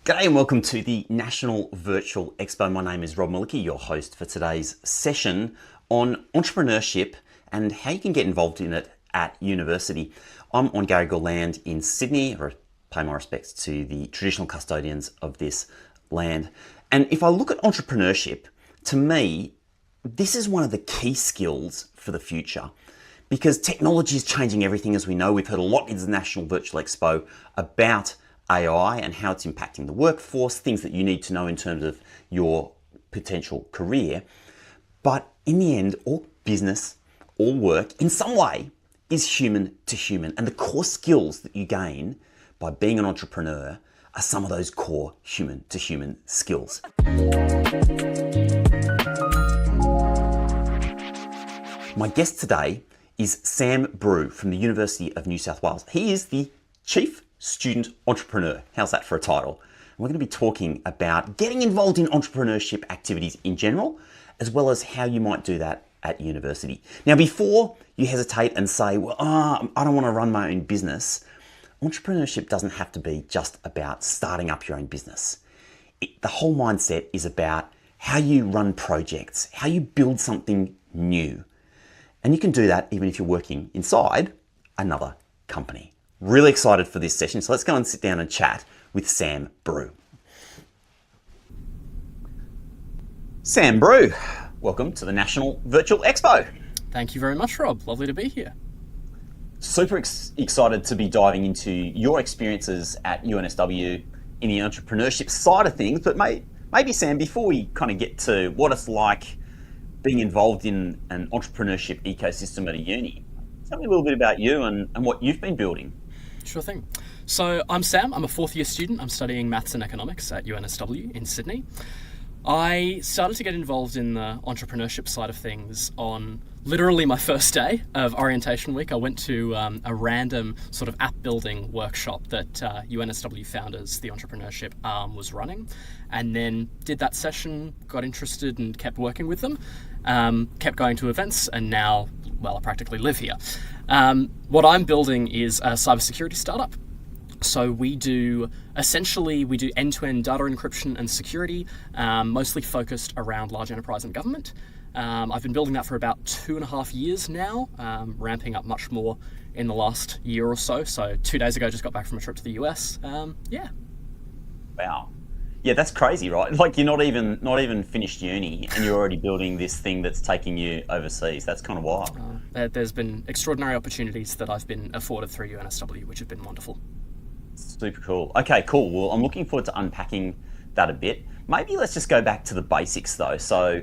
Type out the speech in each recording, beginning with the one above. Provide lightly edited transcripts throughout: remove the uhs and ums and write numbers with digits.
G'day and welcome to the National Virtual Expo. My name is Rob Malicki, your host for today's session on entrepreneurship and how you can get involved in it at university. I'm on Gadigal land in Sydney. I pay my respects to the traditional custodians of this land. And if I look at entrepreneurship, to me, this is one of the key skills for the future because technology is changing everything, as we know. We've heard a lot in the National Virtual Expo about AI and how it's impacting the workforce, things that you need to know in terms of your potential career. But in the end, all business, all work, in some way, is human to human. And the core skills that you gain by being an entrepreneur are some of those core human to human skills. My guest today is Sam Brew from the University of New South Wales. He is the Chief Student Entrepreneur. How's that for a title? And we're going to be talking about getting involved in entrepreneurship activities in general, as well as how you might do that at university. Now, before you hesitate and say, well, I don't want to run my own business, entrepreneurship doesn't have to be just about starting up your own business. The whole mindset is about how you run projects, how you build something new. And you can do that even if you're working inside another company. Really excited for this session, so let's go and sit down and chat with Sam Brew. Sam Brew, welcome to the National Virtual Expo. Thank you very much, Rob. Lovely to be here. Super excited to be diving into your experiences at UNSW in the entrepreneurship side of things, but maybe Sam, before we kind of get to what it's like being involved in an entrepreneurship ecosystem at a uni, tell me a little bit about you and what you've been building. Sure thing. So I'm Sam. I'm a fourth year student. I'm studying maths and economics at UNSW in Sydney. I started to get involved in the entrepreneurship side of things on literally my first day of orientation week. I went to a random sort of app building workshop that UNSW Founders, the entrepreneurship arm, was running, and then did that session, got interested and kept working with them, kept going to events, and now, well, I practically live here. What I'm building is a cybersecurity startup. So we do end-to-end data encryption and security, mostly focused around large enterprise and government. I've been building that for about 2.5 years now, ramping up much more in the last year or so. So 2 days ago, just got back from a trip to the US. Wow. Yeah, that's crazy, right? Like you're not even finished uni and you're already building this thing that's taking you overseas. That's kind of wild. There's been extraordinary opportunities that I've been afforded through UNSW, which have been wonderful. Super cool. Okay, cool. Well, I'm looking forward to unpacking that a bit. Maybe let's just go back to the basics though. So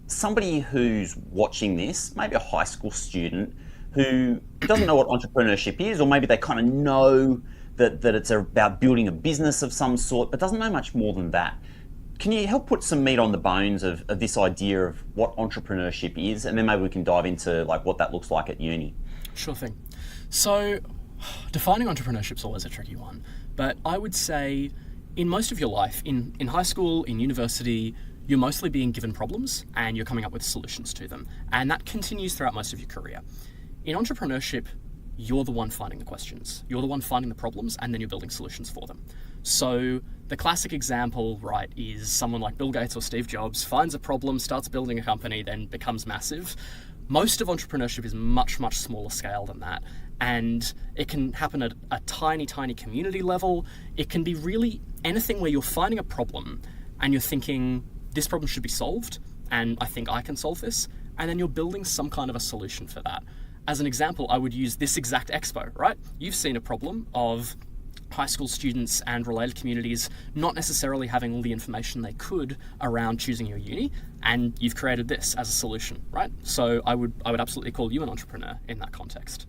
somebody who's watching this, maybe a high school student who doesn't know what entrepreneurship is, or maybe they kind of know that it's about building a business of some sort, but doesn't know much more than that. Can you help put some meat on the bones of this idea of what entrepreneurship is, and then maybe we can dive into like what that looks like at uni? Sure thing. So defining entrepreneurship is always a tricky one, but I would say in most of your life, in high school, in university, you're mostly being given problems and you're coming up with solutions to them. And that continues throughout most of your career. In entrepreneurship, you're the one finding the questions. You're the one finding the problems, and then you're building solutions for them. So the classic example, right, is someone like Bill Gates or Steve Jobs finds a problem, starts building a company, then becomes massive. most of entrepreneurship is much, much smaller scale than that. And it can happen at a tiny, tiny community level. It can be really anything where you're finding a problem and you're thinking, this problem should be solved, and I think I can solve this. And then you're building some kind of a solution for that. As an example, I would use this exact expo, right? You've seen a problem of high school students and related communities not necessarily having all the information they could around choosing your uni, and you've created this as a solution, right? So I would absolutely call you an entrepreneur in that context.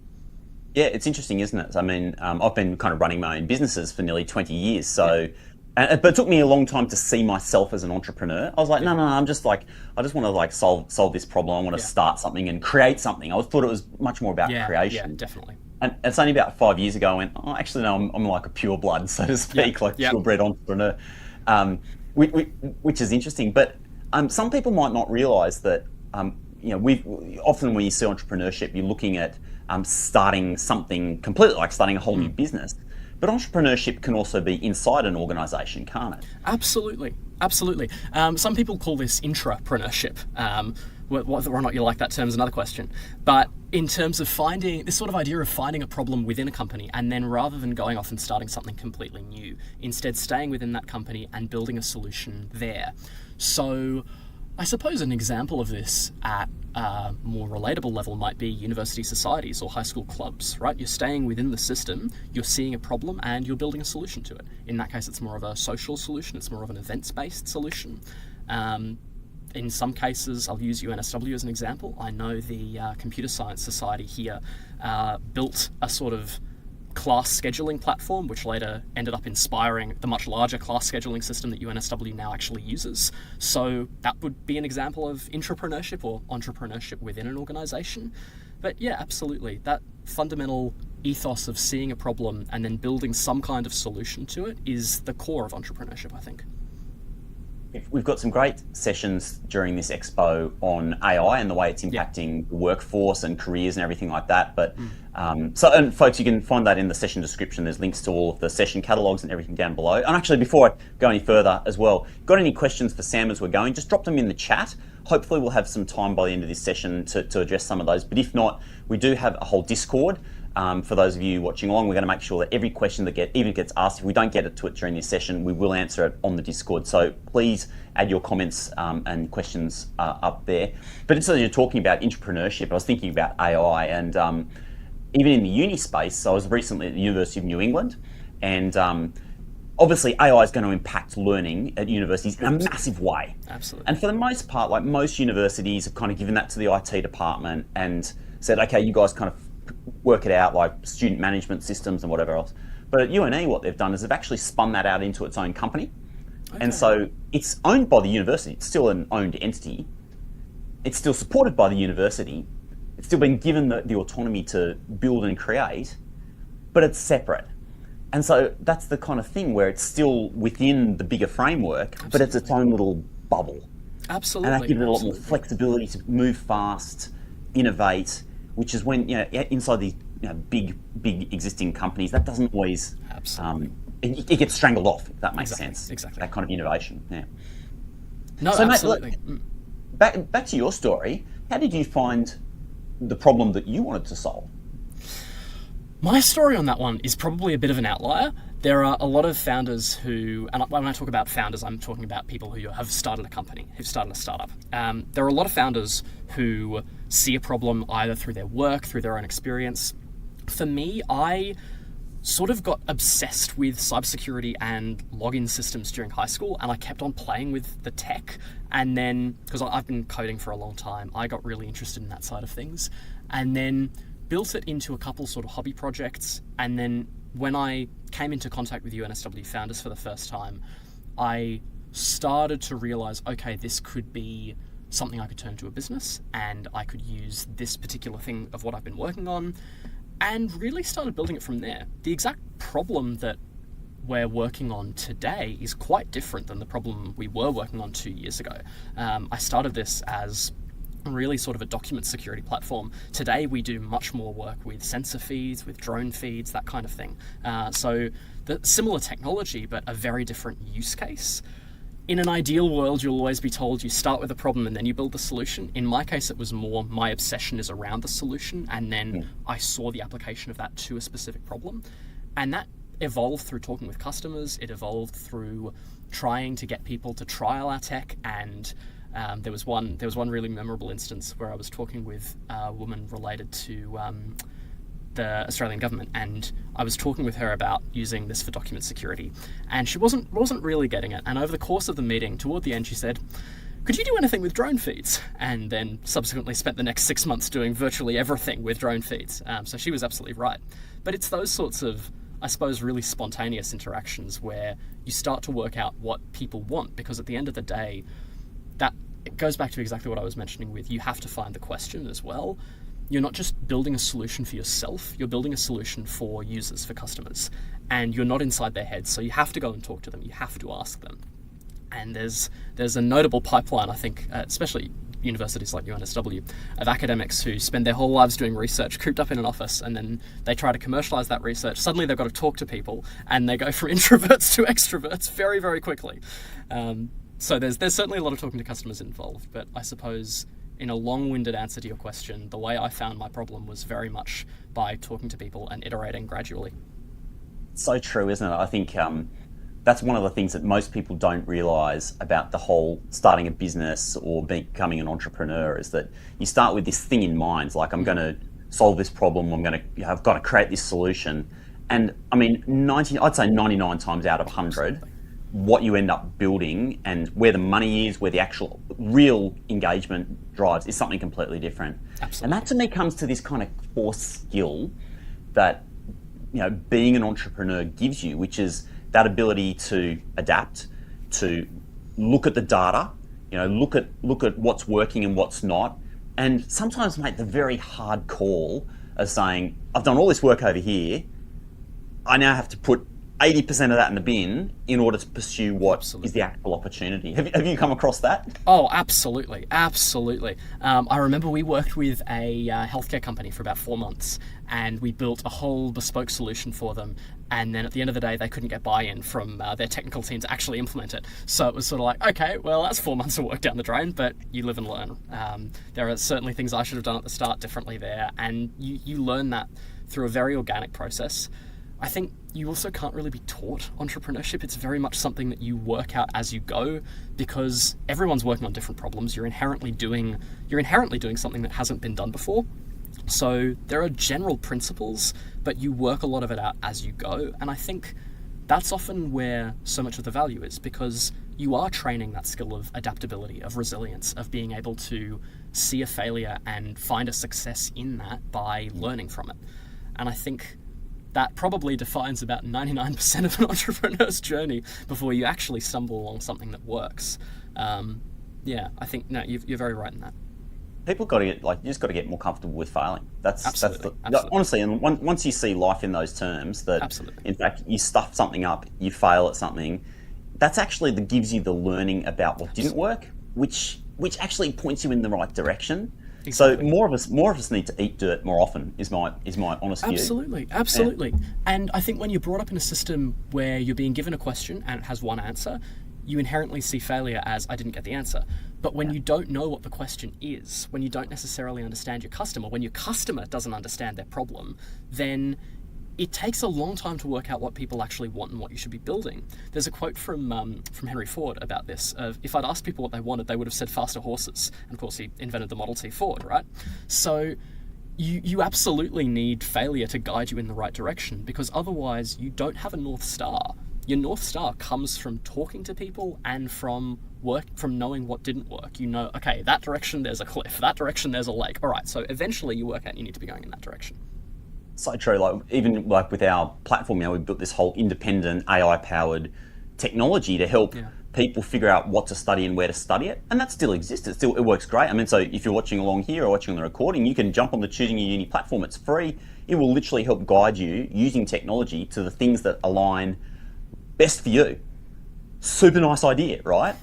Yeah, it's interesting, isn't it? I mean, I've been kind of running my own businesses for nearly 20 years, so... But it took me a long time to see myself as an entrepreneur. I was like, no, I'm just like, I just want to like solve this problem. I want to start something and create something. I thought it was much more about creation. Yeah, definitely. And it's only about 5 years ago I went, oh, actually, no, I'm like a pure blood, so to speak, purebred entrepreneur, which is interesting. But some people might not realise that, often when you see entrepreneurship, you're looking at starting something completely, like starting a whole new business. But entrepreneurship can also be inside an organisation, can't it? Absolutely. Some people call this intrapreneurship. Whether or not you like that term is another question. But in terms of finding this sort of idea of finding a problem within a company, and then rather than going off and starting something completely new, instead staying within that company and building a solution there. So I suppose an example of this at a more relatable level might be university societies or high school clubs, right? You're staying within the system, you're seeing a problem and you're building a solution to it. In that case, it's more of a social solution, it's more of an events-based solution. In some cases, I'll use UNSW as an example. I know the Computer Science Society here built a sort of class scheduling platform, which later ended up inspiring the much larger class scheduling system that UNSW now actually uses. So that would be an example of intrapreneurship or entrepreneurship within an organisation. But yeah, absolutely. That fundamental ethos of seeing a problem and then building some kind of solution to it is the core of entrepreneurship, I think. We've got some great sessions during this expo on AI and the way it's impacting the workforce and careers and everything like that. But and folks, you can find that in the session description. There's links to all of the session catalogues and everything down below. And actually, before I go any further as well, got any questions for Sam as we're going, just drop them in the chat. Hopefully we'll have some time by the end of this session to address some of those. But if not, we do have a whole Discord. For those of you watching along, we're going to make sure that every question that even gets asked, if we don't get to it during this session, we will answer it on the Discord. So please add your comments and questions up there. But instead of you're talking about entrepreneurship, I was thinking about AI, and even in the uni space, I was recently at the University of New England, and obviously AI is going to impact learning at universities in a massive way. Absolutely. And for the most part, like most universities have kind of given that to the IT department and said, okay, you guys kind of work it out, like student management systems and whatever else. But at UNE, what they've done is they've actually spun that out into its own company. Okay. And so it's owned by the university. It's still an owned entity. It's still supported by the university. It's still been given the autonomy to build and create, but it's separate. And so that's the kind of thing where it's still within the bigger framework, but it's its own little bubble. Absolutely. And that gives it a lot more flexibility to move fast, innovate, which is when, inside these big existing companies, that doesn't always, it gets strangled off, if that makes sense. Exactly. That kind of innovation, yeah. No, so absolutely. Mate, back to your story, how did you find the problem that you wanted to solve? My story on that one is probably a bit of an outlier. There are a lot of founders who, and when I talk about founders, I'm talking about people who have started a company, who've started a startup. There are a lot of founders who see a problem either through their work, through their own experience. For me, I sort of got obsessed with cybersecurity and login systems during high school, and I kept on playing with the tech. And then, because I've been coding for a long time, I got really interested in that side of things, and then built it into a couple sort of hobby projects. And then when I came into contact with UNSW founders for the first time, I started to realize, okay, this could be something I could turn to a business, and I could use this particular thing of what I've been working on, and really started building it from there. The exact problem that we're working on today is quite different than the problem we were working on 2 years ago. I started this as really sort of a document security platform. Today we do much more work with sensor feeds, with drone feeds, that kind of thing. So the similar technology, but a very different use case. in an ideal world, you'll always be told you start with a problem and then you build the solution. In my case, it was more my obsession is around the solution, and then I saw the application of that to a specific problem. And that evolved through talking with customers. It evolved through trying to get people to trial our tech. And there was one really memorable instance where I was talking with a woman related to the Australian government, and I was talking with her about using this for document security, and she wasn't really getting it. And over the course of the meeting, toward the end, she said, "Could you do anything with drone feeds?" And then subsequently spent the next 6 months doing virtually everything with drone feeds. So she was absolutely right. But it's those sorts of, I suppose, really spontaneous interactions where you start to work out what people want, because at the end of the day, that it goes back to exactly what I was mentioning with you have to find the question as well. You're not just building a solution for yourself, you're building a solution for users, for customers, and you're not inside their heads, so you have to go and talk to them, you have to ask them. And there's a notable pipeline, I think, especially universities like UNSW, of academics who spend their whole lives doing research, cooped up in an office, and then they try to commercialize that research. Suddenly they've got to talk to people, and they go from introverts to extroverts very, very quickly. So there's certainly a lot of talking to customers involved, but I suppose in a long-winded answer to your question, the way I found my problem was very much by talking to people and iterating gradually. So true, isn't it? I think that's one of the things that most people don't realise about the whole starting a business or becoming an entrepreneur, is that you start with this thing in mind, it's like, I'm going to solve this problem, I've got to create this solution. And I mean, I'd say 99 times out of 100, what you end up building and where the money is, where the actual real engagement drives, is something completely different. Absolutely. And that to me comes to this kind of core skill that, you know, being an entrepreneur gives you, which is that ability to adapt, to look at the data, you know, look at what's working and what's not, and sometimes make the very hard call of saying, I've done all this work over here, I now have to put 80% of that in the bin in order to pursue what is the actual opportunity. Have you come across that? Oh, absolutely. Absolutely. I remember we worked with a healthcare company for about 4 months, and we built a whole bespoke solution for them. And then at the end of the day, they couldn't get buy-in from their technical team to actually implement it. So it was sort of like, okay, well, that's 4 months of work down the drain, but you live and learn. There are certainly things I should have done at the start differently there. And you learn that through a very organic process. I think you also can't really be taught entrepreneurship. It's very much something that you work out as you go, because everyone's working on different problems. You're inherently doing something that hasn't been done before. So there are general principles, but you work a lot of it out as you go. And I think that's often where so much of the value is, because you are training that skill of adaptability, of resilience, of being able to see a failure and find a success in that by learning from it. And I think that probably defines about 99% of an entrepreneur's journey before you actually stumble along something that works. I think you're very right in that. People got to get you just got to get more comfortable with failing. Absolutely. Honestly, and once you see life in those terms, that Absolutely. In fact you stuff something up, you fail at something, that's actually that gives you the learning about what didn't work, which actually points you in the right direction. Exactly. So more of us need to eat dirt more often, is my honest view. Absolutely. Yeah. And I think when you're brought up in a system where you're being given a question and it has one answer, you inherently see failure as, I didn't get the answer. But when you don't know what the question is, when you don't necessarily understand your customer, when your customer doesn't understand their problem, then it takes a long time to work out what people actually want and what you should be building. There's a quote from Henry Ford about this. If I'd asked people what they wanted, they would have said faster horses. And of course, he invented the Model T Ford, right? So you absolutely need failure to guide you in the right direction, because otherwise you don't have a North Star. Your North Star comes from talking to people and from knowing what didn't work. You know, okay, that direction there's a cliff, that direction there's a lake. All right, so eventually you work out you need to be going in that direction. So true. Even with our platform now, we've built this whole independent AI-powered technology to help people figure out what to study and where to study it, and that still exists. It works great. I mean, so if you're watching along here or watching on the recording, you can jump on the Choosing Your Uni platform. It's free. It will literally help guide you using technology to the things that align best for you. Super nice idea, right?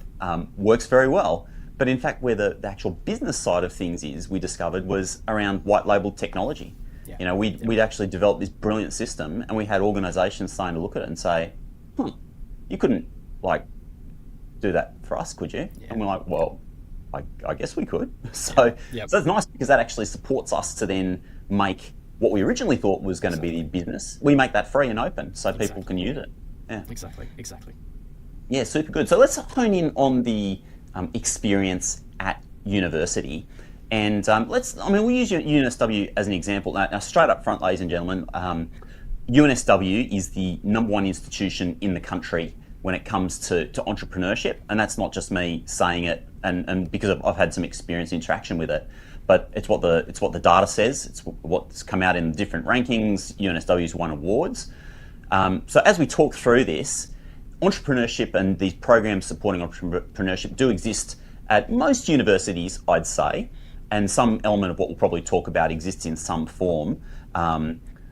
Works very well. But in fact, where the actual business side of things we discovered was around white labeled technology. Yeah. You know, we'd actually developed this brilliant system, and we had organisations starting to look at it and say, you couldn't do that for us, could you? Yeah. And we're like, well, I guess we could. So, Yep. so it's nice because that actually supports us to then make what we originally thought was going to be the business. We make that free and open so people can use it. Yeah. Exactly. Yeah, super good. So let's hone in on the experience at university. And we'll use UNSW as an example. Now, straight up front, ladies and gentlemen, UNSW is the number one institution in the country when it comes to entrepreneurship. And that's not just me saying it, and because I've had some experience interaction with it, but it's what the data says. It's what's come out in different rankings. UNSW's won awards. So as we talk through this, entrepreneurship and these programs supporting entrepreneurship do exist at most universities, I'd say, and some element of what we'll probably talk about exists in some form.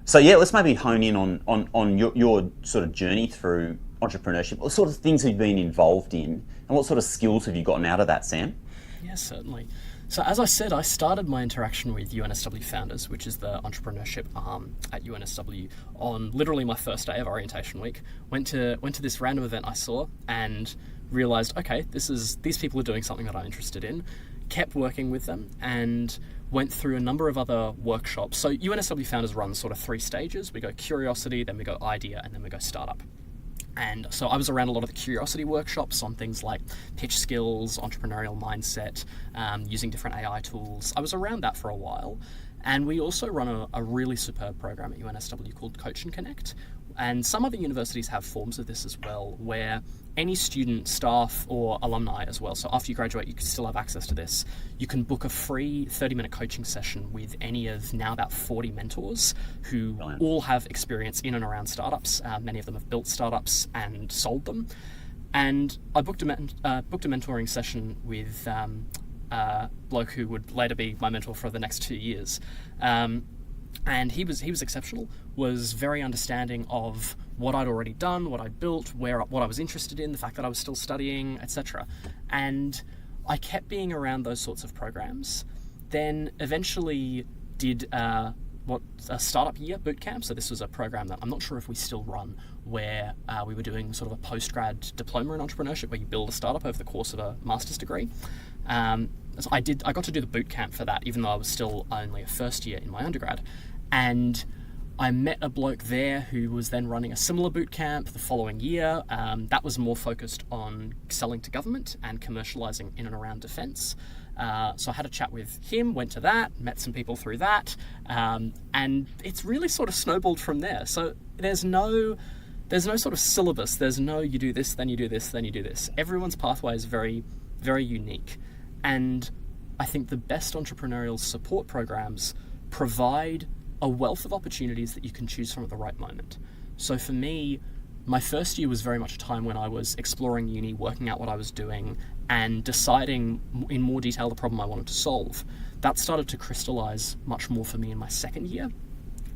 So yeah, let's maybe hone in on your sort of journey through entrepreneurship. What sort of things have you been involved in, and what sort of skills have you gotten out of that, Sam? Yes, certainly. So as I said, I started my interaction with UNSW Founders, which is the entrepreneurship arm at UNSW, on literally my first day of orientation week. Went to this random event I saw and realised, okay, these people are doing something that I'm interested in. Kept working with them and went through a number of other workshops. So UNSW Founders runs sort of 3 stages. We go curiosity, then we go idea, and then we go startup. And so I was around a lot of the curiosity workshops on things like pitch skills, entrepreneurial mindset, using different AI tools. I was around that for a while. And we also run a really superb program at UNSW called Coach and Connect. And some other universities have forms of this as well, where any student, staff, or alumni as well, so after you graduate, you can still have access to this. You can book a free 30-minute coaching session with any of now about 40 mentors who all have experience in and around startups. Many of them have built startups and sold them. And I booked a mentoring session with a bloke who would later be my mentor for the next 2 years. And he was exceptional, was very understanding of what I'd already done, what I'd built, what I was interested in, the fact that I was still studying, etc. And I kept being around those sorts of programs. Then eventually did a startup year boot camp. So this was a program that I'm not sure if we still run, where we were doing sort of a postgrad diploma in entrepreneurship, where you build a startup over the course of a master's degree. So I got to do the boot camp for that, even though I was still only a first year in my undergrad. And I met a bloke there who was then running a similar boot camp the following year. That was more focused on selling to government and commercializing in and around defence. So I had a chat with him, went to that, met some people through that, and it's really sort of snowballed from there. So there's no sort of syllabus. There's no you do this, then you do this, then you do this. Everyone's pathway is very, very unique. And I think the best entrepreneurial support programs provide a wealth of opportunities that you can choose from at the right moment. So for me, my first year was very much a time when I was exploring uni, working out what I was doing, and deciding in more detail the problem I wanted to solve. That started to crystallize much more for me in my second year.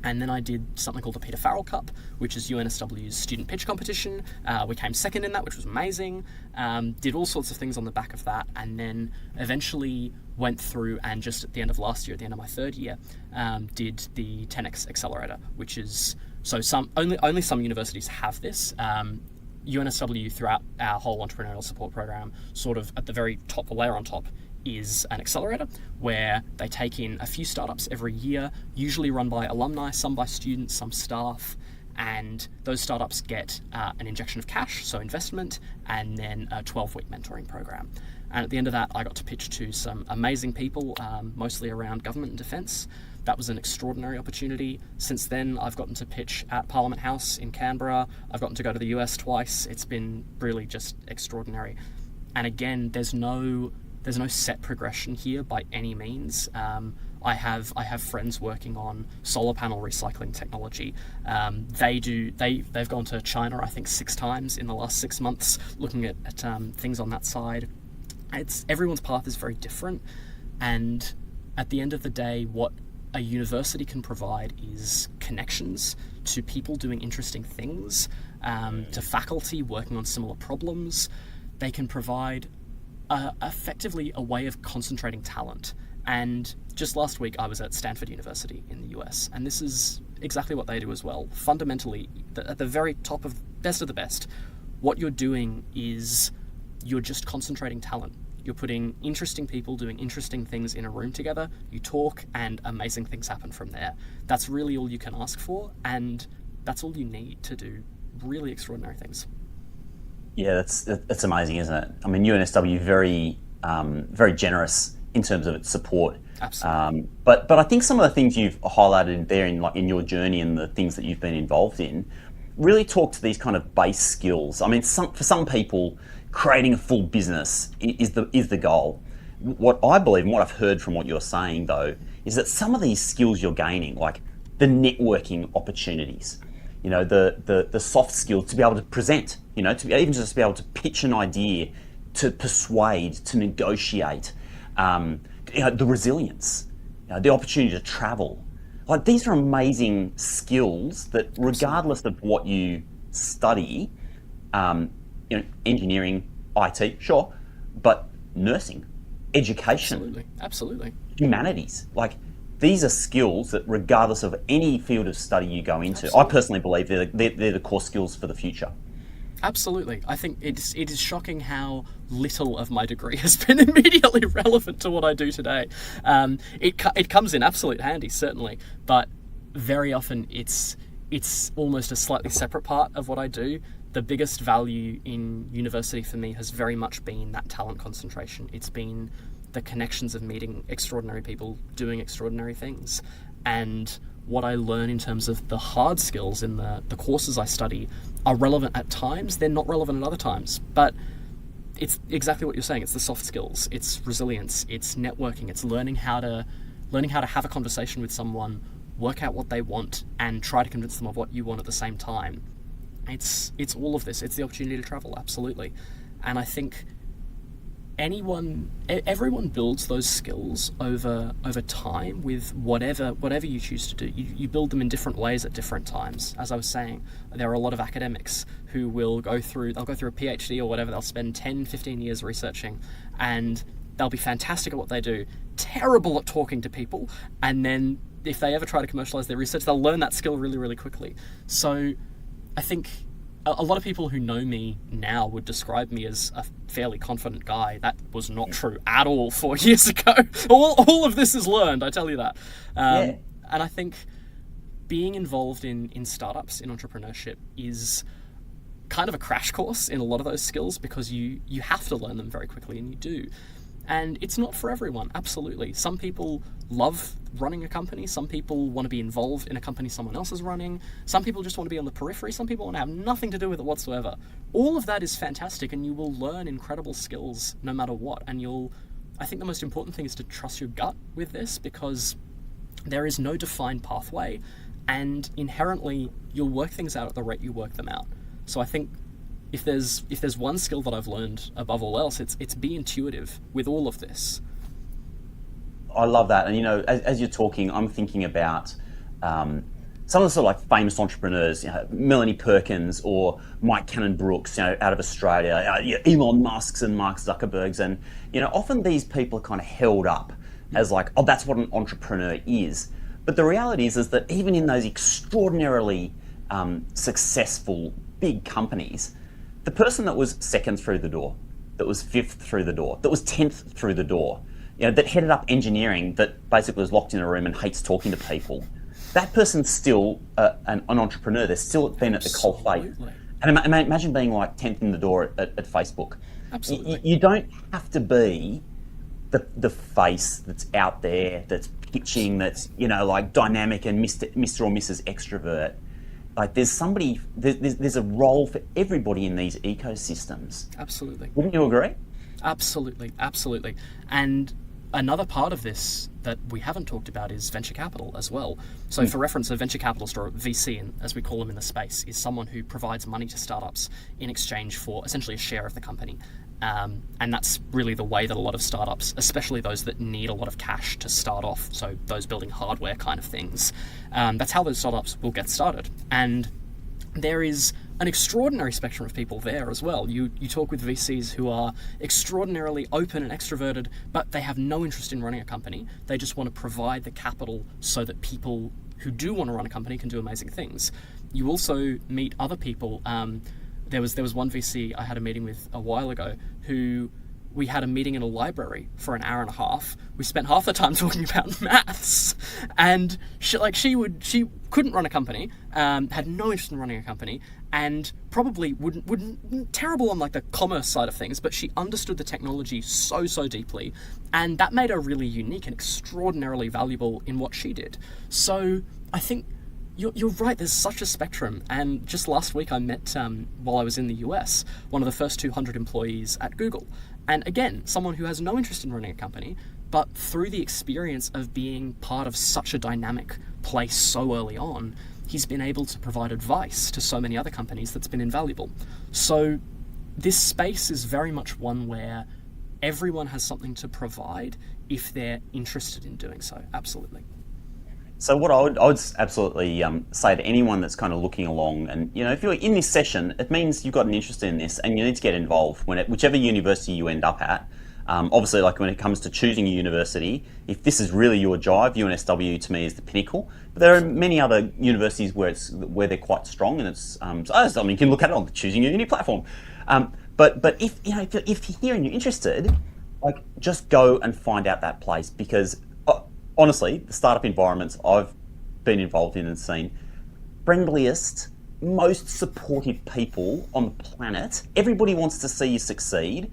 And then I did something called the Peter Farrell Cup, which is UNSW's student pitch competition. We came second in that, which was amazing. Did all sorts of things on the back of that, and then eventually went through and just at the end of last year, at the end of my third year, did the 10X Accelerator, which is only some universities have this. UNSW, throughout our whole entrepreneurial support program, sort of at the very top, the layer on top, is an accelerator where they take in a few startups every year, usually run by alumni, some by students, some staff, and those startups get an injection of cash, so investment, and then a 12-week mentoring program. And at the end of that, I got to pitch to some amazing people, mostly around government and defence. That was an extraordinary opportunity. Since then, I've gotten to pitch at Parliament House in Canberra. I've gotten to go to the US twice. It's been really just extraordinary. And again, there's no set progression here by any means. I have friends working on solar panel recycling technology. They've gone to China, I think, 6 times in the last 6 months, looking at things on that side. Everyone's path is very different, and at the end of the day, what a university can provide is connections to people doing interesting things, to faculty working on similar problems. They can provide effectively a way of concentrating talent. And just last week I was at Stanford University in the US, and this is exactly what they do as well. Fundamentally, at the very top of best of the best, what you're doing is you're just concentrating talent. You're putting interesting people doing interesting things in a room together, you talk, and amazing things happen from there. That's really all you can ask for, and that's all you need to do really extraordinary things. Yeah, that's amazing, isn't it? I mean, UNSW very very generous in terms of its support. Absolutely. But I think some of the things you've highlighted there in your journey and the things that you've been involved in really talk to these kind of base skills. I mean, for some people, creating a full business is the goal. What I believe and what I've heard from what you're saying though is that some of these skills you're gaining, like the networking opportunities, the soft skills to be able to present, even just be able to pitch an idea, to persuade, to negotiate, the resilience, the opportunity to travel. Like, these are amazing skills that, regardless of what you study, engineering, IT, sure, but nursing, education, Absolutely. humanities, like, these are skills that, regardless of any field of study you go into, Absolutely. I personally believe they're the core skills for the future. Absolutely. I think it is shocking how little of my degree has been immediately relevant to what I do today. It comes in absolute handy, certainly, but very often it's almost a slightly separate part of what I do. The biggest value in university for me has very much been that talent concentration. It's been the connections of meeting extraordinary people doing extraordinary things. And what I learn in terms of the hard skills in the courses I study are relevant at times, they're not relevant at other times. But it's exactly what you're saying. It's the soft skills, it's resilience, it's networking, it's learning how to have a conversation with someone, work out what they want, and try to convince them of what you want at the same time. It's all of this. It's the opportunity to travel, absolutely. And I think everyone builds those skills over time with whatever you choose to do. You build them in different ways at different times. As I was saying, there are a lot of academics who will go through a PhD or whatever. They'll spend 10, 15 years researching, and they'll be fantastic at what they do, terrible at talking to people, and then if they ever try to commercialize their research, they'll learn that skill really, really quickly. So I think a lot of people who know me now would describe me as a fairly confident guy. That was not true at all 4 years ago. All of this is learned, I tell you that. And I think being involved in startups, in entrepreneurship, is kind of a crash course in a lot of those skills, because you have to learn them very quickly, and you do. And it's not for everyone, absolutely. Some people love running a company. Some people want to be involved in a company someone else is running. Some people just want to be on the periphery. Some people want to have nothing to do with it whatsoever. All of that is fantastic, and you will learn incredible skills no matter what. And I think the most important thing is to trust your gut with this, because there is no defined pathway, and inherently you'll work things out at the rate you work them out. So I think if there's one skill that I've learned above all else, it's be intuitive with all of this. I love that. And as you're talking, I'm thinking about some of the sort of like famous entrepreneurs, Melanie Perkins or Mike Cannon-Brookes, out of Australia, Elon Musk's and Mark Zuckerberg's, and often these people are kind of held up as like, oh, that's what an entrepreneur is. But the reality is that even in those extraordinarily successful big companies, the person that was second through the door, that was fifth through the door, that was 10th through the door, that headed up engineering, that basically was locked in a room and hates talking to people, that person's still an entrepreneur. They're still been at the coalface. And imagine being like 10th in the door at Facebook. Absolutely. You don't have to be the face that's out there, that's pitching, that's like dynamic and Mr. or Mrs. Extrovert. Like, there's a role for everybody in these ecosystems. Absolutely. Wouldn't you agree? Absolutely. And another part of this that we haven't talked about is venture capital as well. So for reference, a venture capitalist, or a VC, as we call them in the space, is someone who provides money to startups in exchange for essentially a share of the company. And that's really the way that a lot of startups, especially those that need a lot of cash to start off, so those building hardware kind of things, that's how those startups will get started. And there is an extraordinary spectrum of people there as well. You talk with VCs who are extraordinarily open and extroverted, but they have no interest in running a company. They just want to provide the capital so that people who do want to run a company can do amazing things. You also meet other people, there was one VC I had a meeting with a while ago who we had a meeting in a library for an hour and a half. We spent half the time talking about maths, and she couldn't run a company, had no interest in running a company, and probably wouldn't terrible on like the commerce side of things, but she understood the technology so deeply, and that made her really unique and extraordinarily valuable in what she did. So I think you're right, there's such a spectrum. And just last week I met, while I was in the US, one of the first 200 employees at Google. And again, someone who has no interest in running a company, but through the experience of being part of such a dynamic place so early on, he's been able to provide advice to so many other companies that's been invaluable. So this space is very much one where everyone has something to provide if they're interested in doing so. Absolutely. So what I would absolutely say to anyone that's kind of looking along, and if you're in this session, it means you've got an interest in this and you need to get involved whichever university you end up at. Obviously, like when it comes to choosing a university, if this is really your drive, UNSW to me is the pinnacle. But there are many other universities where they're quite strong, and it's you can look at it on the Choosing Your Uni platform. But if you're here and you're interested, like just go and find out that place, because honestly, the startup environments I've been involved in and seen, friendliest, most supportive people on the planet. Everybody wants to see you succeed.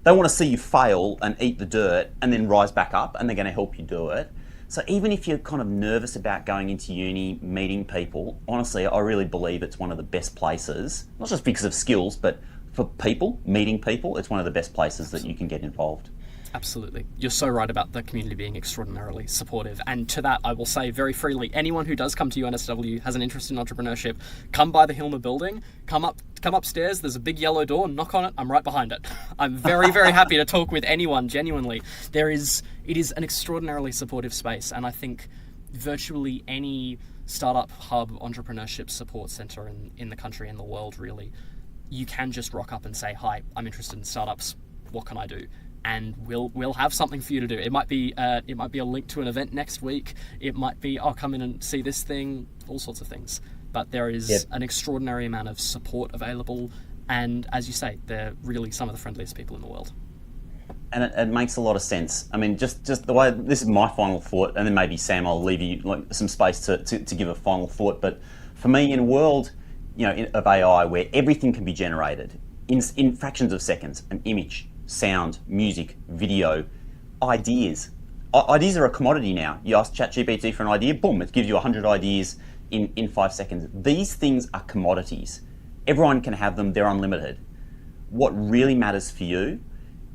They want to see you fail and eat the dirt and then rise back up, and they're going to help you do it. So even if you're kind of nervous about going into uni, meeting people, honestly, I really believe it's one of the best places, not just because of skills, but for people, meeting people, it's one of the best places that you can get involved. Absolutely. You're so right about the community being extraordinarily supportive. And to that, I will say very freely, anyone who does come to UNSW has an interest in entrepreneurship, come by the Hilmer building, come upstairs, there's a big yellow door, knock on it, I'm right behind it. I'm very, very happy to talk with anyone, genuinely. It is an extraordinarily supportive space, and I think virtually any startup hub, entrepreneurship support center in the country and the world, really, you can just rock up and say, hi, I'm interested in startups, what can I do? And we'll have something for you to do. It might be a link to an event next week. It might be, come in and see this thing, all sorts of things. But there is an extraordinary amount of support available, and as you say, they're really some of the friendliest people in the world. And it makes a lot of sense. I mean, just the way, this is my final thought, and then maybe Sam, I'll leave you some space to give a final thought. But for me, in a world of AI where everything can be generated in fractions of seconds, an image, sound, music, video, ideas. Ideas are a commodity now. You ask ChatGPT for an idea, boom, it gives you 100 ideas in 5 seconds. These things are commodities. Everyone can have them, they're unlimited. What really matters for you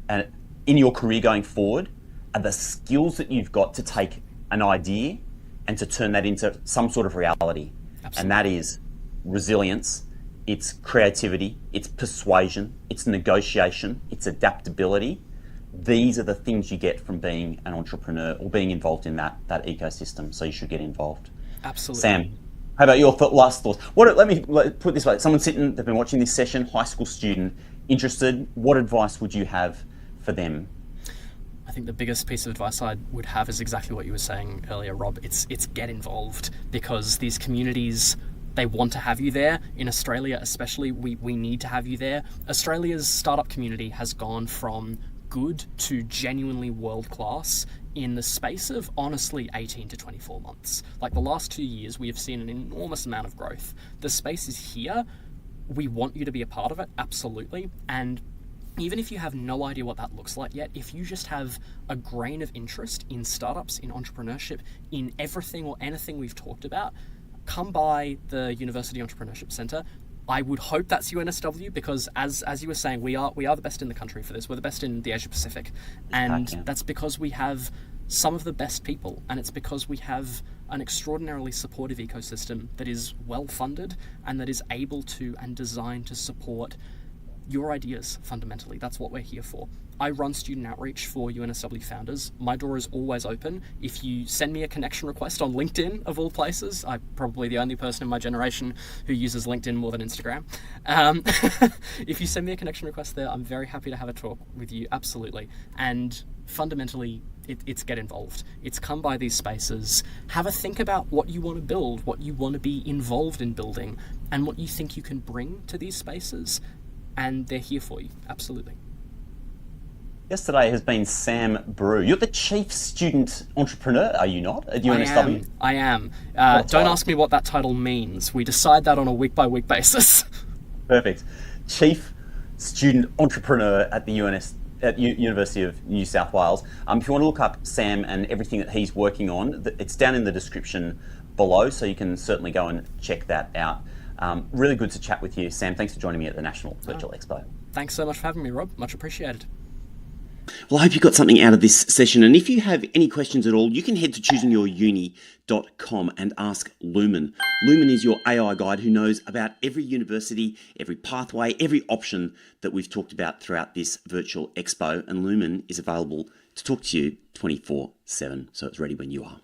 and in your career going forward are the skills that you've got to take an idea and to turn that into some sort of reality. Absolutely. And that is resilience, it's creativity, it's persuasion, it's negotiation, it's adaptability. These are the things you get from being an entrepreneur or being involved in that ecosystem. So you should get involved. Absolutely. Sam, how about your last thoughts? Let me put it this way. Someone sitting, they've been watching this session, high school student, interested, what advice would you have for them? I think the biggest piece of advice I would have is exactly what you were saying earlier, Rob. It's get involved, because these communities, they want to have you there. In Australia especially, we need to have you there. Australia's startup community has gone from good to genuinely world-class in the space of, honestly, 18 to 24 months. Like the last 2 years, we have seen an enormous amount of growth. The space is here. We want you to be a part of it, absolutely. And even if you have no idea what that looks like yet, if you just have a grain of interest in startups, in entrepreneurship, in everything or anything we've talked about, come by the University Entrepreneurship Centre. I would hope that's UNSW, because as you were saying, we are the best in the country for this. We're the best in the Asia Pacific. And that's because we have some of the best people, and it's because we have an extraordinarily supportive ecosystem that is well funded and that is able to and designed to support your ideas fundamentally. That's what we're here for. I run student outreach for UNSW founders. My door is always open. If you send me a connection request on LinkedIn, of all places, I'm probably the only person in my generation who uses LinkedIn more than Instagram. If you send me a connection request there, I'm very happy to have a talk with you, absolutely. And fundamentally, it's get involved. It's come by these spaces, have a think about what you want to build, what you want to be involved in building, and what you think you can bring to these spaces, and they're here for you, absolutely. Yesterday has been Sam Brew. You're the Chief Student Entrepreneur, are you not, at UNSW? I am. Don't ask me what that title means. We decide that on a week-by-week basis. Perfect. Chief Student Entrepreneur at the University of New South Wales. If you want to look up Sam and everything that he's working on, it's down in the description below, so you can certainly go and check that out. Really good to chat with you, Sam. Thanks for joining me at the National Virtual Expo. Thanks so much for having me, Rob. Much appreciated. Well, I hope you got something out of this session. And if you have any questions at all, you can head to choosingyouruni.com and ask Lumen. Lumen is your AI guide who knows about every university, every pathway, every option that we've talked about throughout this virtual expo. And Lumen is available to talk to you 24/7. So it's ready when you are.